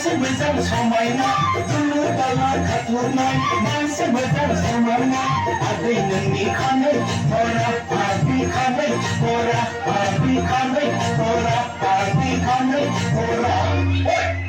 Masih besar semuanya, dulu dalam keturunan masih besar semuanya. Abi nani kami, ora abi kami, ora abi kami, ora abi kami, ora.